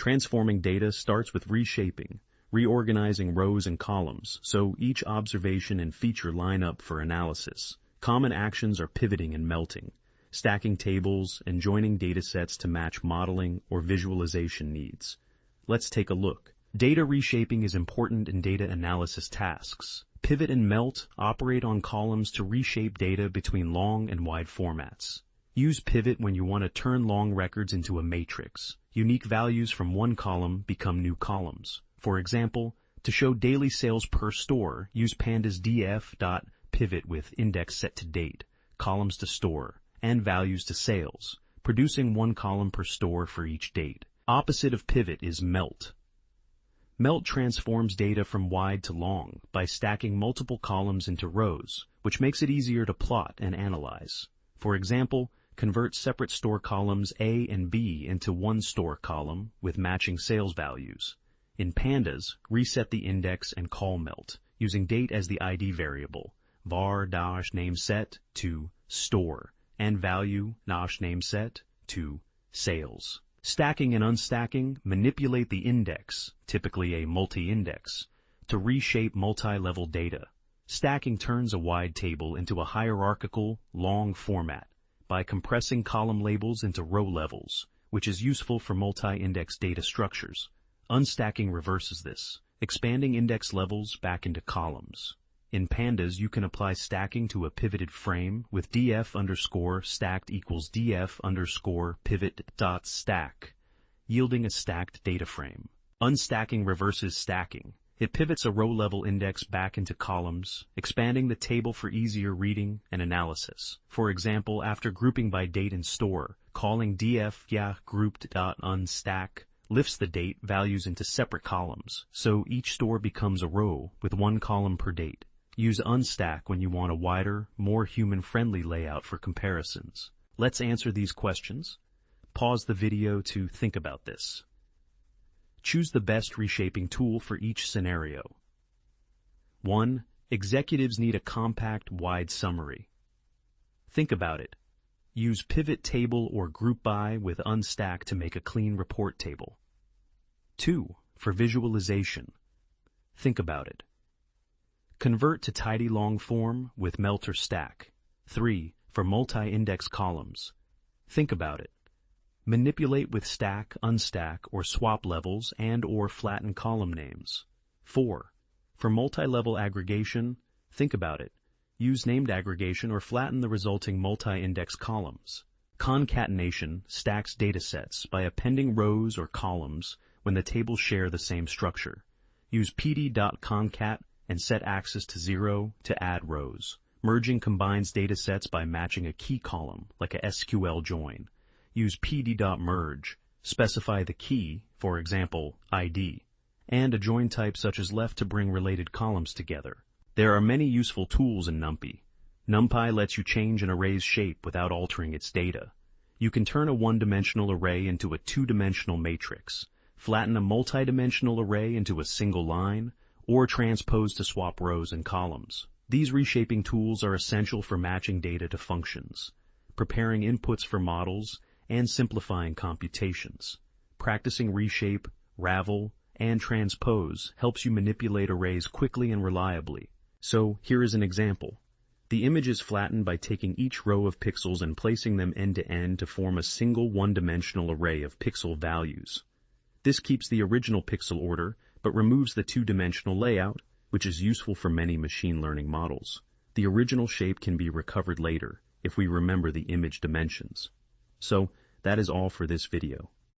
Transforming data starts with reshaping, reorganizing rows and columns so each observation and feature line up for analysis. Common actions are pivoting and melting, stacking tables, and joining datasets to match modeling or visualization needs. Let's take a look. Data reshaping is important in data analysis tasks. Pivot and melt operate on columns to reshape data between long and wide formats. Use pivot when you want to turn long records into a matrix. Unique values from one column become new columns. For example, to show daily sales per store, use pandas df.pivot with index set to date, columns to store, and values to sales, producing one column per store for each date. Opposite of pivot is melt. Melt transforms data from wide to long by stacking multiple columns into rows, which makes it easier to plot and analyze. For example, convert separate store columns A and B into one store column with matching sales values. In pandas, reset the index and call melt, using date as the ID variable, var-nameset to store, and value-nameset to sales. Stacking and unstacking manipulate the index, typically a multi-index, to reshape multi-level data. Stacking turns a wide table into a hierarchical, long format by compressing column labels into row levels, which is useful for multi-index data structures. Unstacking reverses this, expanding index levels back into columns. In pandas, you can apply stacking to a pivoted frame with df_stacked equals df_pivot.stack, yielding a stacked data frame. Unstacking reverses stacking. It pivots a row-level index back into columns, expanding the table for easier reading and analysis. For example, after grouping by date and store, calling df_grouped.unstack lifts the date values into separate columns, so each store becomes a row with one column per date. Use unstack when you want a wider, more human-friendly layout for comparisons. Let's answer these questions. Pause the video to think about this. Choose the best reshaping tool for each scenario. 1. Executives need a compact, wide summary. Think about it. Use pivot table or group by with unstack to make a clean report table. 2. For visualization. Think about it. Convert to tidy long form with melt or stack. 3. For multi-index columns. Think about it. Manipulate with stack, unstack, or swap levels and/or flatten column names. 4. For multi-level aggregation, think about it. Use named aggregation or flatten the resulting multi-index columns. Concatenation stacks datasets by appending rows or columns when the tables share the same structure. Use pd.concat and set axis to 0 to add rows. Merging combines datasets by matching a key column, like a SQL join. Use pd.merge, specify the key, for example, ID, and a join type such as left to bring related columns together. There are many useful tools in NumPy. NumPy lets you change an array's shape without altering its data. You can turn a one-dimensional array into a two-dimensional matrix, flatten a multi-dimensional array into a single line, or transpose to swap rows and columns. These reshaping tools are essential for matching data to functions, preparing inputs for models, and simplifying computations. Practicing reshape, ravel, and transpose helps you manipulate arrays quickly and reliably. So here is an example. The image is flattened by taking each row of pixels and placing them end-to-end to form a single one-dimensional array of pixel values. This keeps the original pixel order, but removes the two-dimensional layout, which is useful for many machine learning models. The original shape can be recovered later if we remember the image dimensions. So that is all for this video.